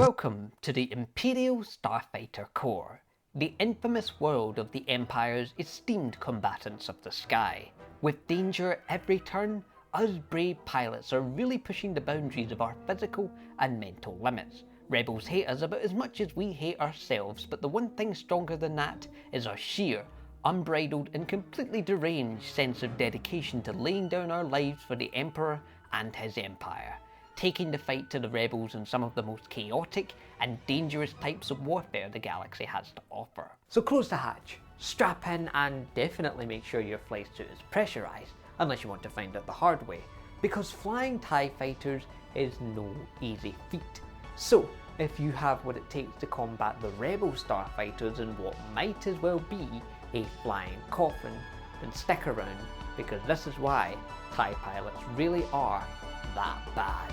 Welcome to the Imperial Starfighter Corps, the infamous world of the Empire's esteemed combatants of the sky. With danger at every turn, us brave pilots are really pushing the boundaries of our physical and mental limits. Rebels hate us about as much as we hate ourselves, but the one thing stronger than that is our sheer, unbridled and completely deranged sense of dedication to laying down our lives for the Emperor and his Empire, taking the fight to the rebels in some of the most chaotic and dangerous types of warfare the galaxy has to offer. So close the hatch, strap in, and definitely make sure your flight suit is pressurised, unless you want to find out the hard way, because flying TIE fighters is no easy feat. So if you have what it takes to combat the rebel starfighters in what might as well be a flying coffin, then stick around, because this is why TIE pilots really are that bad.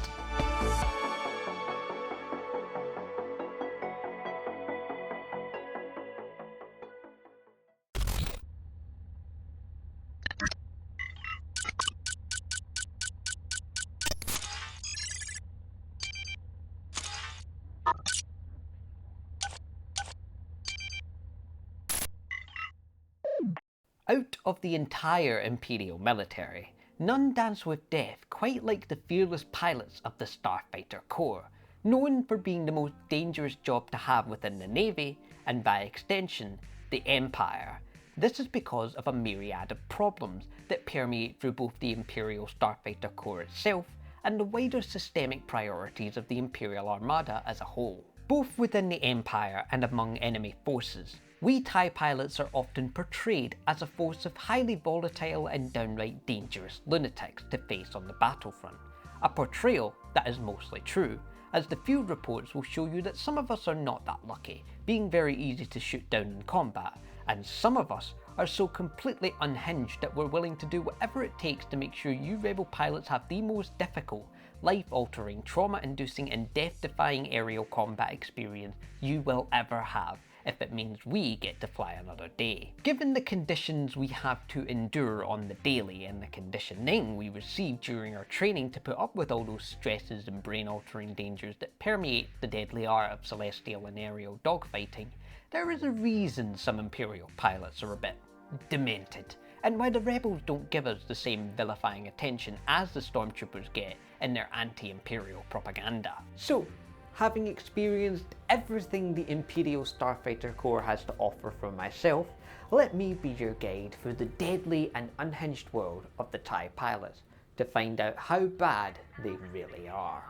Out of the entire Imperial military, none dance with death quite like the fearless pilots of the Starfighter Corps, known for being the most dangerous job to have within the Navy, and by extension, the Empire. This is because of a myriad of problems that permeate through both the Imperial Starfighter Corps itself and the wider systemic priorities of the Imperial Armada as a whole. Both within the Empire and among enemy forces, we TIE pilots are often portrayed as a force of highly volatile and downright dangerous lunatics to face on the battlefront. A portrayal that is mostly true, as the field reports will show you that some of us are not that lucky, being very easy to shoot down in combat, and some of us are so completely unhinged that we're willing to do whatever it takes to make sure you rebel pilots have the most difficult, life-altering, trauma-inducing and death-defying aerial combat experience you will ever have, if it means we get to fly another day. Given the conditions we have to endure on the daily and the conditioning we receive during our training to put up with all those stresses and brain-altering dangers that permeate the deadly art of celestial and aerial dogfighting, there is a reason some Imperial pilots are a bit demented, and why the rebels don't give us the same vilifying attention as the stormtroopers get in their anti-Imperial propaganda. So, having experienced everything the Imperial Starfighter Corps has to offer for myself, let me be your guide through the deadly and unhinged world of the TIE pilots to find out how bad they really are.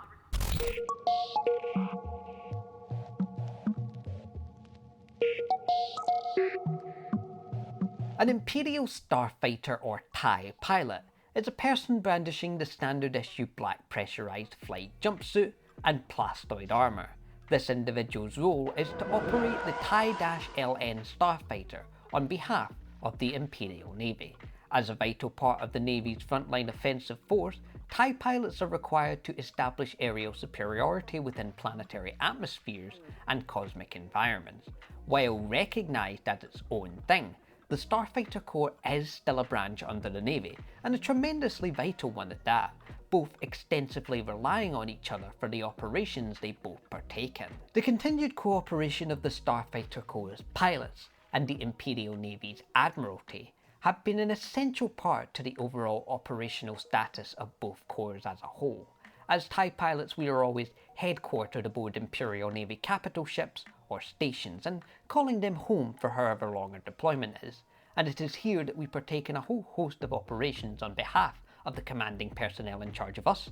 An Imperial Starfighter or TIE pilot is a person brandishing the standard issue black pressurized flight jumpsuit and plastoid armour. This individual's role is to operate the TIE-LN Starfighter on behalf of the Imperial Navy. As a vital part of the Navy's frontline offensive force, TIE pilots are required to establish aerial superiority within planetary atmospheres and cosmic environments. While recognised as its own thing, the Starfighter Corps is still a branch under the Navy, and a tremendously vital one at that, both extensively relying on each other for the operations they both partake in. The continued cooperation of the Starfighter Corps' pilots and the Imperial Navy's Admiralty have been an essential part to the overall operational status of both corps as a whole. As TIE pilots, we are always headquartered aboard Imperial Navy capital ships or stations, and calling them home for however long our deployment is, and it is here that we partake in a whole host of operations on behalf of the commanding personnel in charge of us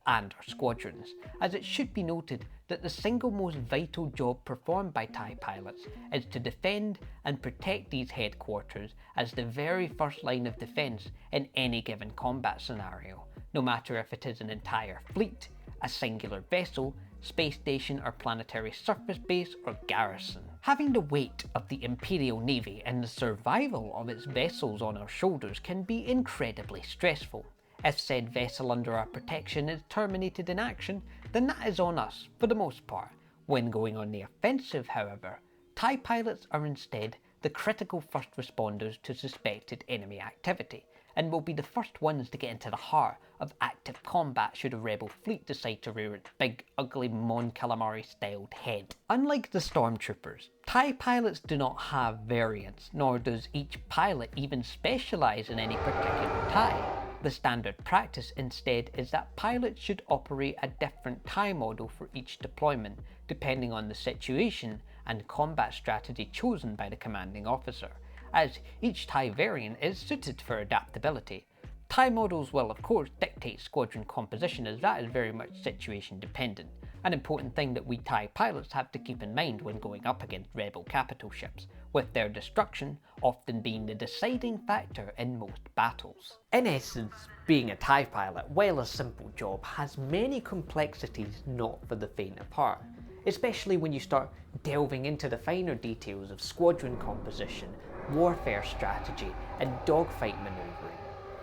and our squadrons, as it should be noted that the single most vital job performed by TIE pilots is to defend and protect these headquarters as the very first line of defence in any given combat scenario, no matter if it is an entire fleet, a singular vessel, space station or planetary surface base or garrison. Having the weight of the Imperial Navy and the survival of its vessels on our shoulders can be incredibly stressful. If said vessel under our protection is terminated in action, then that is on us for the most part. When going on the offensive, however, TIE pilots are instead the critical first responders to suspected enemy activity, and will be the first ones to get into the heart of active combat should a rebel fleet decide to rear its big, ugly Mon Calamari styled head. Unlike the stormtroopers, TIE pilots do not have variants, nor does each pilot even specialise in any particular TIE. The standard practice instead is that pilots should operate a different TIE model for each deployment, depending on the situation and combat strategy chosen by the commanding officer, as each TIE variant is suited for adaptability. TIE models will of course dictate squadron composition, as that is very much situation dependent, an important thing that we TIE pilots have to keep in mind when going up against rebel capital ships, with their destruction often being the deciding factor in most battles. In essence, being a TIE pilot, while a simple job, has many complexities not for the faint of heart, especially when you start delving into the finer details of squadron composition, warfare strategy, and dogfight manoeuvring.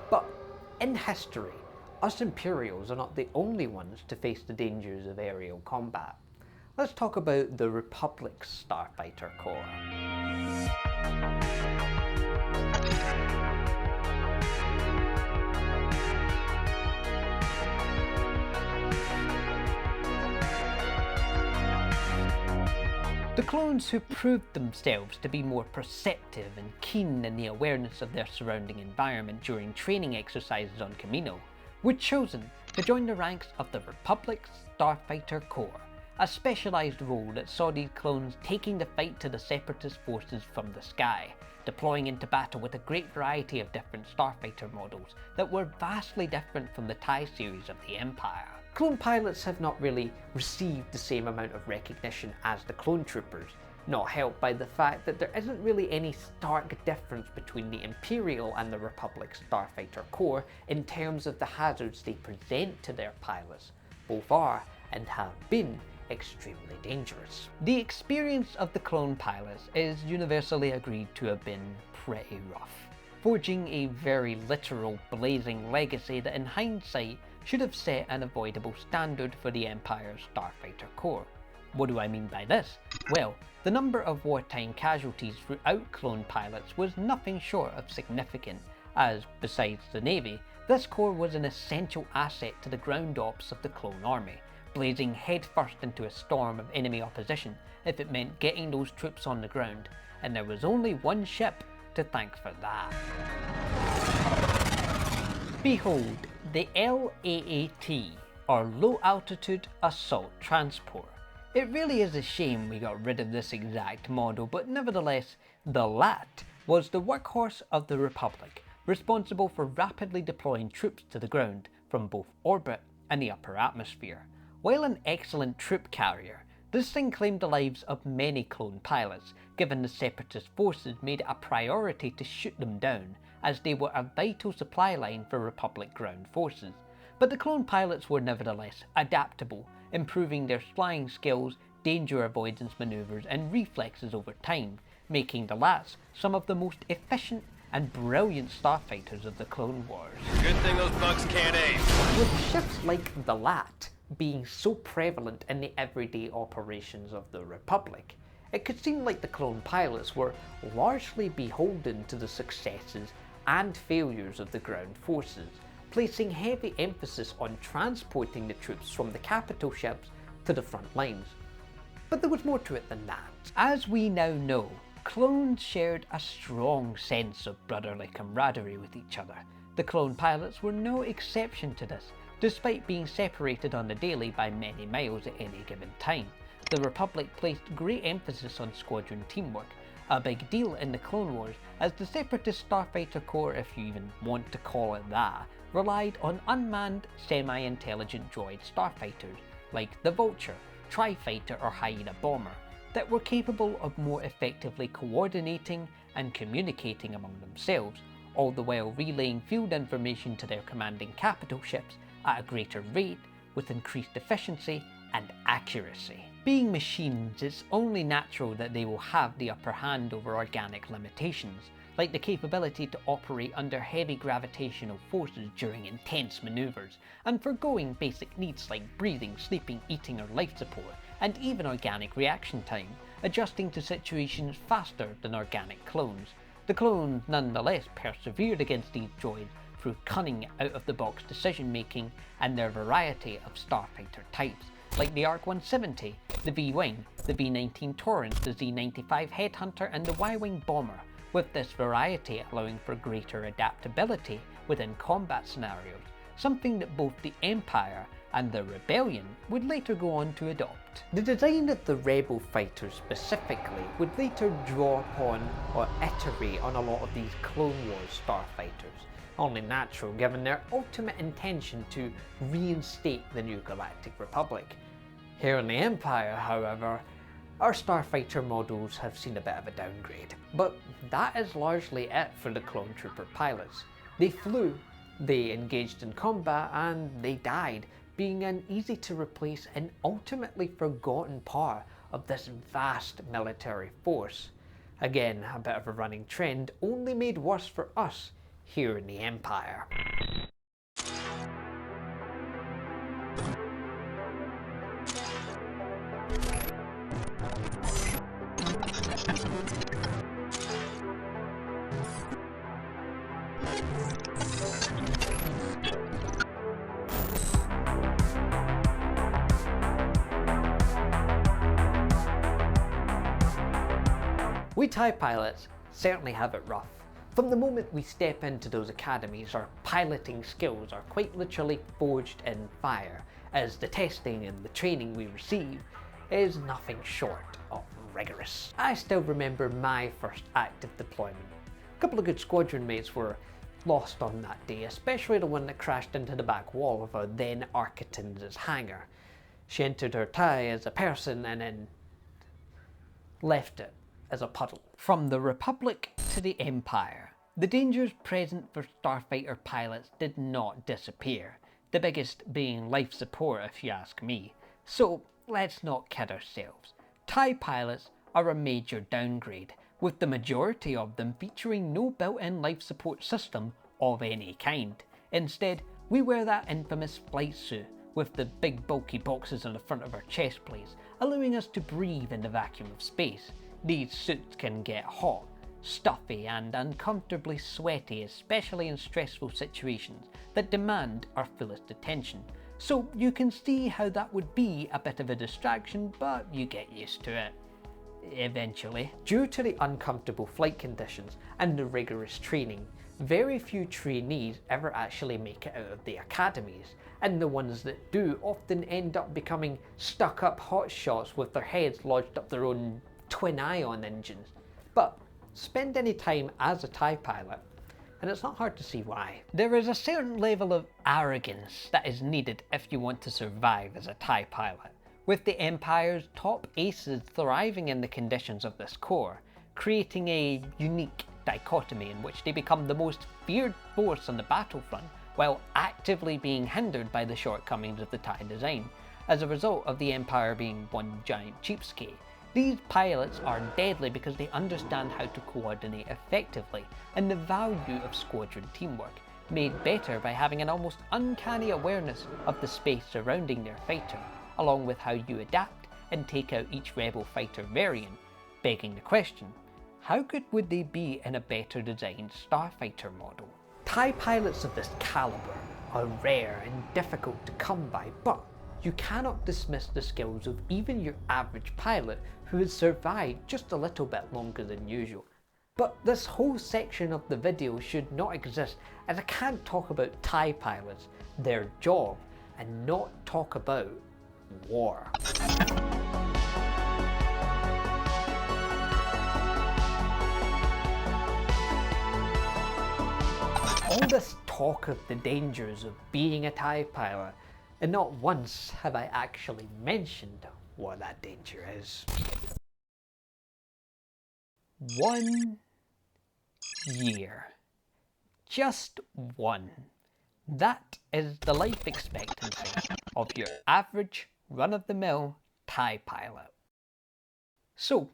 But in history, us Imperials are not the only ones to face the dangers of aerial combat. Let's talk about the Republic's Starfighter Corps. The clones who proved themselves to be more perceptive and keen in the awareness of their surrounding environment during training exercises on Kamino were chosen to join the ranks of the Republic's Starfighter Corps, a specialised role that saw these clones taking the fight to the Separatist forces from the sky, deploying into battle with a great variety of different starfighter models that were vastly different from the TIE series of the Empire. Clone pilots have not really received the same amount of recognition as the clone troopers, not helped by the fact that there isn't really any stark difference between the Imperial and the Republic's Starfighter Corps in terms of the hazards they present to their pilots. Both are, and have been, extremely dangerous. The experience of the clone pilots is universally agreed to have been pretty rough, forging a very literal blazing legacy that in hindsight should have set an avoidable standard for the Empire's Starfighter Corps. What do I mean by this? Well, the number of wartime casualties throughout clone pilots was nothing short of significant, as besides the Navy, this corps was an essential asset to the ground ops of the clone army, blazing headfirst into a storm of enemy opposition if it meant getting those troops on the ground, and there was only one ship to thank for that. Behold, the LAAT, or Low Altitude Assault Transport. It really is a shame we got rid of this exact model, but nevertheless, the LAT was the workhorse of the Republic, responsible for rapidly deploying troops to the ground from both orbit and the upper atmosphere. While an excellent troop carrier, this thing claimed the lives of many clone pilots, given the Separatist forces made it a priority to shoot them down, as they were a vital supply line for Republic ground forces. But the clone pilots were nevertheless adaptable, improving their flying skills, danger avoidance maneuvers and reflexes over time, making the LATs some of the most efficient and brilliant starfighters of the Clone Wars. Good thing those bugs can't aim. With ships like the LAT being so prevalent in the everyday operations of the Republic, it could seem like the clone pilots were largely beholden to the successes and failures of the ground forces, placing heavy emphasis on transporting the troops from the capital ships to the front lines. But there was more to it than that. As we now know, clones shared a strong sense of brotherly camaraderie with each other. The clone pilots were no exception to this, despite being separated on the daily by many miles at any given time. The Republic placed great emphasis on squadron teamwork, a big deal in the Clone Wars, as the Separatist Starfighter Corps, if you even want to call it that, relied on unmanned, semi-intelligent droid starfighters like the Vulture, Tri-Fighter or Hyena Bomber, that were capable of more effectively coordinating and communicating among themselves, all the while relaying field information to their commanding capital ships at a greater rate with increased efficiency and accuracy. Being machines, it's only natural that they will have the upper hand over organic limitations, like the capability to operate under heavy gravitational forces during intense maneuvers, and forgoing basic needs like breathing, sleeping, eating or life support, and even organic reaction time, adjusting to situations faster than organic clones. The clones nonetheless persevered against these droids through cunning out-of-the-box decision-making and their variety of starfighter types, like the ARC-170, the V-Wing, the V-19 Torrent, the Z-95 Headhunter and the Y-Wing Bomber, with this variety allowing for greater adaptability within combat scenarios, something that both the Empire and the Rebellion would later go on to adopt. The design of the Rebel fighters specifically would later draw upon or iterate on a lot of these Clone Wars starfighters, only natural given their ultimate intention to reinstate the new Galactic Republic. Here in the Empire, however, our starfighter models have seen a bit of a downgrade. But that is largely it for the clone trooper pilots. They flew, they engaged in combat, and they died, being an easy to replace and ultimately forgotten part of this vast military force. Again, a bit of a running trend, only made worse for us here in the Empire. We TIE pilots certainly have it rough. From the moment we step into those academies, our piloting skills are quite literally forged in fire, as the testing and the training we receive is nothing short of rigorous. I still remember my first active deployment. A couple of good squadron mates were lost on that day, especially the one that crashed into the back wall of our then Architans' hangar. She entered her TIE as a person and then left it as a puddle. From the Republic to the Empire, the dangers present for starfighter pilots did not disappear, the biggest being life support if you ask me. So let's not kid ourselves. TIE pilots are a major downgrade, with the majority of them featuring no built-in life support system of any kind. Instead, we wear that infamous flight suit with the big bulky boxes on the front of our chest plates, allowing us to breathe in the vacuum of space. These suits can get hot, stuffy and uncomfortably sweaty, especially in stressful situations that demand our fullest attention. So you can see how that would be a bit of a distraction, but you get used to it eventually. Due to the uncomfortable flight conditions and the rigorous training, very few trainees ever actually make it out of the academies, and the ones that do often end up becoming stuck-up hotshots with their heads lodged up their own twin-ion engines. But spend any time as a TIE pilot, and it's not hard to see why. There is a certain level of arrogance that is needed if you want to survive as a TIE pilot, with the Empire's top aces thriving in the conditions of this core, creating a unique dichotomy in which they become the most feared force on the battlefront, while actively being hindered by the shortcomings of the TIE design, as a result of the Empire being one giant cheapskate. These pilots are deadly because they understand how to coordinate effectively, and the value of squadron teamwork, made better by having an almost uncanny awareness of the space surrounding their fighter, along with how you adapt and take out each rebel fighter variant, begging the question, how good would they be in a better designed starfighter model? TIE pilots of this caliber are rare and difficult to come by, but you cannot dismiss the skills of even your average pilot who has survived just a little bit longer than usual. But this whole section of the video should not exist, as I can't talk about TIE pilots, their job, and not talk about war. All this talk of the dangers of being a TIE pilot, and not once have I actually mentioned what that danger is. 1 year. Just one. That is the life expectancy of your average run-of-the-mill TIE pilot. So,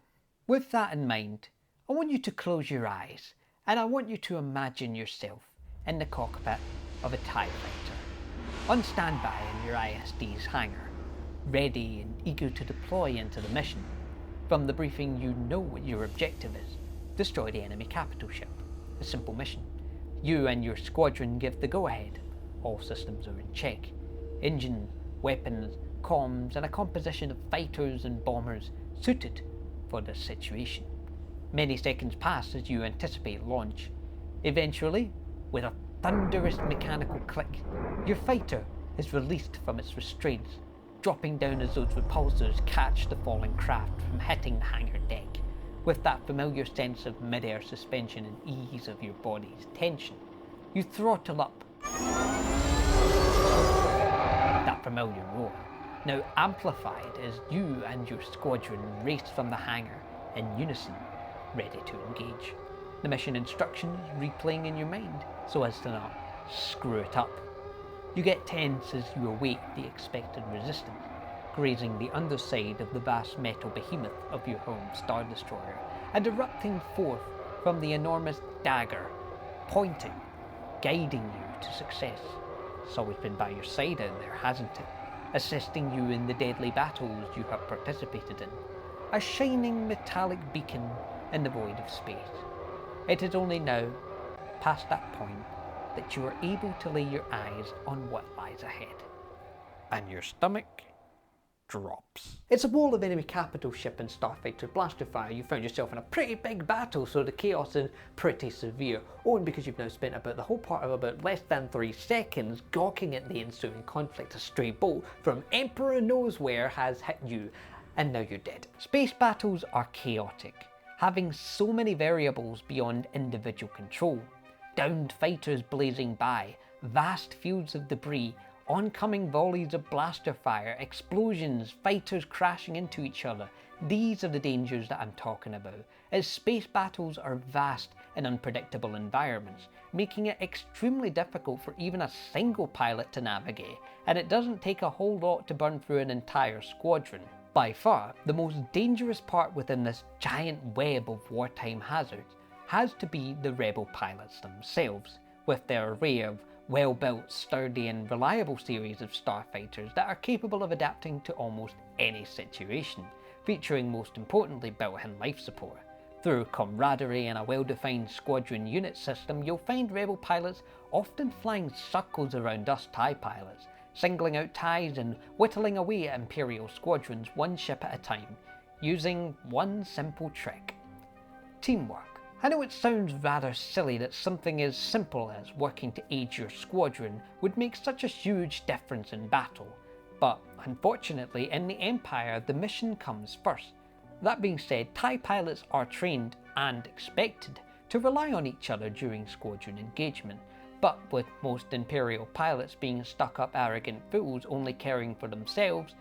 with that in mind, I want you to close your eyes and I want you to imagine yourself in the cockpit of a TIE fighter, on standby in your ISD's hangar, ready and eager to deploy into the mission. From the briefing, you know what your objective is. destroy the enemy capital ship. A simple mission. You and your squadron give the go-ahead. All systems are in check. Engine, weapons, comms, and a composition of fighters and bombers suited for this situation. Many seconds pass as you anticipate launch. Eventually, with a thunderous mechanical click, your fighter is released from its restraints, dropping down as those repulsors catch the falling craft from hitting the hangar deck. With that familiar sense of mid-air suspension and ease of your body's tension, you throttle up. That familiar roar, now amplified as you and your squadron race from the hangar in unison, ready to engage. The mission instructions replaying in your mind so as to not screw it up. You get tense as you await the expected resistance, grazing the underside of the vast metal behemoth of your home Star Destroyer and erupting forth from the enormous dagger, pointing, guiding you to success. It's always been by your side out there, hasn't it? Assisting you in the deadly battles you have participated in. A shining metallic beacon in the void of space. It is only now, past that point, that you are able to lay your eyes on what lies ahead. And your stomach drops. It's a wall of enemy capital ship and starfighter blaster fire. You found yourself in a pretty big battle, so the chaos is pretty severe. Oh, and because you've now spent about the whole part of about less than 3 seconds gawking at the ensuing conflict, a stray bolt from Emperor knows where has hit you, and now you're dead. Space battles are chaotic, having so many variables beyond individual control. Downed fighters blazing by, vast fields of debris, oncoming volleys of blaster fire, explosions, fighters crashing into each other. These are the dangers that I'm talking about, as space battles are vast and unpredictable environments, making it extremely difficult for even a single pilot to navigate, and it doesn't take a whole lot to burn through an entire squadron. By far, the most dangerous part within this giant web of wartime hazards has to be the rebel pilots themselves, with their array of well-built, sturdy and reliable series of starfighters that are capable of adapting to almost any situation, featuring most importantly built-in life support. Through camaraderie and a well-defined squadron unit system, you'll find rebel pilots often flying circles around us TIE pilots, singling out ties and whittling away at Imperial squadrons one ship at a time, using one simple trick: teamwork. I know it sounds rather silly that something as simple as working to aid your squadron would make such a huge difference in battle, but unfortunately in the Empire the mission comes first. That being said, TIE pilots are trained and expected to rely on each other during squadron engagement, but with most Imperial pilots being stuck-up arrogant fools only caring for themselves,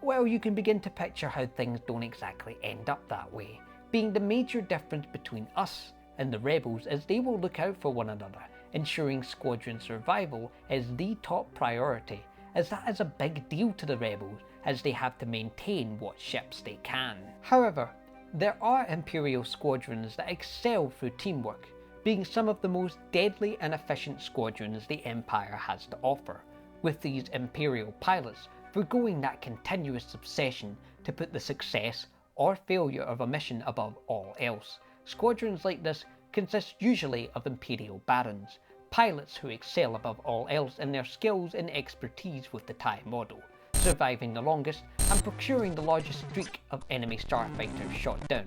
well, you can begin to picture how things don't exactly end up that way, being the major difference between us and the rebels as they will look out for one another, ensuring squadron survival is the top priority, as that is a big deal to the rebels as they have to maintain what ships they can. However, there are Imperial squadrons that excel through teamwork, being some of the most deadly and efficient squadrons the Empire has to offer, with these Imperial pilots forgoing that continuous obsession to put the success or failure of a mission above all else. Squadrons like this consist usually of Imperial Barons, pilots who excel above all else in their skills and expertise with the TIE model, surviving the longest and procuring the largest streak of enemy starfighters shot down.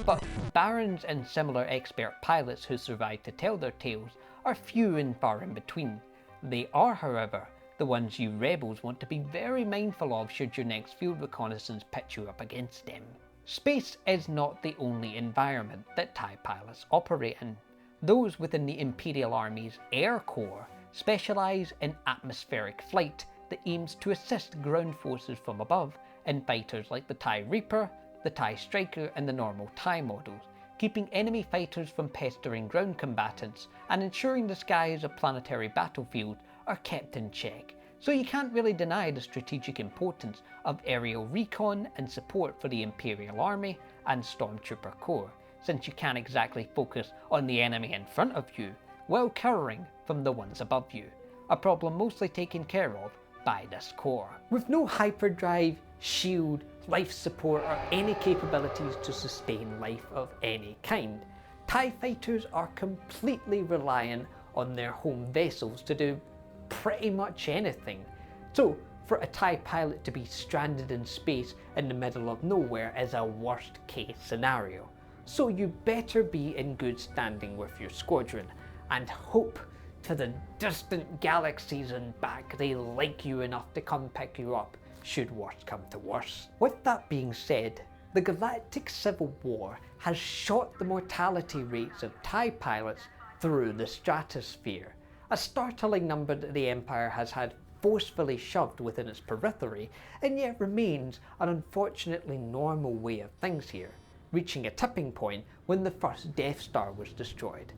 But Barons and similar expert pilots who survive to tell their tales are few and far in between. They are, however, the ones you rebels want to be very mindful of should your next field reconnaissance pitch you up against them. Space is not the only environment that TIE pilots operate in. Those within the Imperial Army's Air Corps specialise in atmospheric flight that aims to assist ground forces from above in fighters like the TIE Reaper, the TIE Striker and the normal TIE models, keeping enemy fighters from pestering ground combatants and ensuring the skies of planetary battlefields are kept in check. So you can't really deny the strategic importance of aerial recon and support for the Imperial Army and Stormtrooper Corps, since you can't exactly focus on the enemy in front of you while cowering from the ones above you, a problem mostly taken care of by this corps. With no hyperdrive, shield, life support or any capabilities to sustain life of any kind, TIE fighters are completely reliant on their home vessels to do pretty much anything. So, for a TIE pilot to be stranded in space in the middle of nowhere is a worst case scenario. So you better be in good standing with your squadron and hope to the distant galaxies and back they like you enough to come pick you up should worst come to worst. With that being said, the Galactic Civil War has shot the mortality rates of TIE pilots through the stratosphere, a startling number that the Empire has had forcefully shoved within its periphery, and yet remains an unfortunately normal way of things here, reaching a tipping point when the first Death Star was destroyed.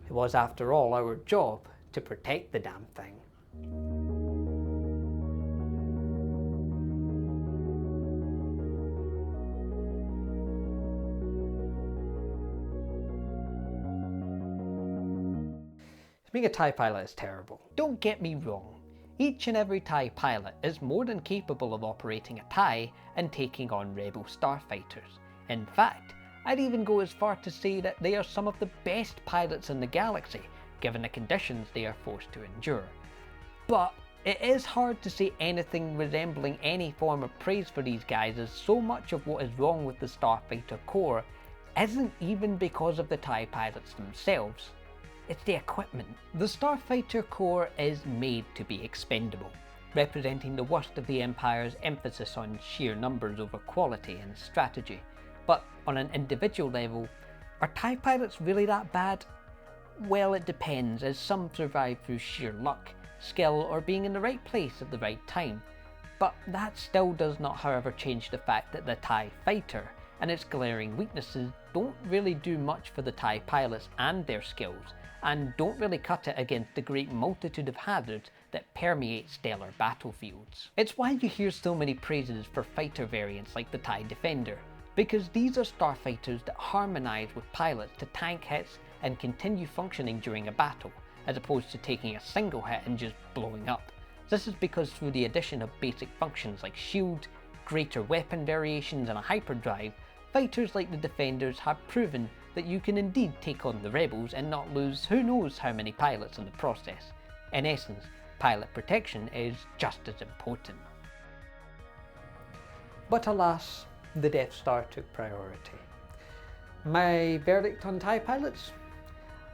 It was, after all, our job to protect the damn thing. Being a TIE pilot is terrible. Don't get me wrong, each and every TIE pilot is more than capable of operating a TIE and taking on rebel starfighters. In fact, I'd even go as far to say that they are some of the best pilots in the galaxy, given the conditions they are forced to endure. But it is hard to say anything resembling any form of praise for these guys, as so much of what is wrong with the Starfighter Corps isn't even because of the TIE pilots themselves. It's the equipment. The Starfighter Corps is made to be expendable, representing the worst of the Empire's emphasis on sheer numbers over quality and strategy. But on an individual level, are TIE pilots really that bad? Well, it depends, as some survive through sheer luck, skill, or being in the right place at the right time. But that still does not, however, change the fact that the TIE fighter and its glaring weaknesses don't really do much for the TIE pilots and their skills, and don't really cut it against the great multitude of hazards that permeate stellar battlefields. It's why you hear so many praises for fighter variants like the TIE Defender, because these are starfighters that harmonise with pilots to tank hits and continue functioning during a battle, as opposed to taking a single hit and just blowing up. This is because through the addition of basic functions like shield, greater weapon variations and a hyperdrive, fighters like the Defenders have proven that you can indeed take on the rebels and not lose who knows how many pilots in the process. In essence, pilot protection is just as important. But alas, the Death Star took priority. My verdict on TIE pilots?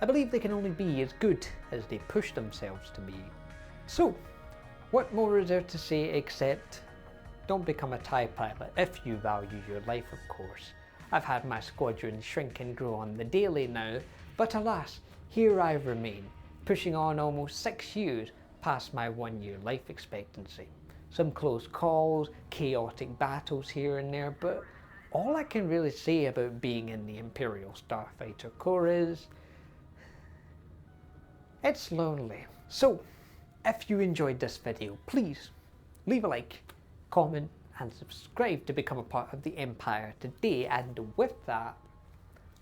I believe they can only be as good as they push themselves to be. So, what more is there to say except don't become a TIE pilot if you value your life, of course. I've had my squadron shrink and grow on the daily now, but alas, here I remain, pushing on almost 6 years past my 1-year life expectancy. Some close calls, chaotic battles here and there, but all I can really say about being in the Imperial Starfighter Corps is it's lonely. So, if you enjoyed this video, please leave a like, comment, and subscribe to become a part of the Empire today. And with that,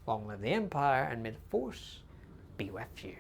long live the Empire, and may the Force be with you.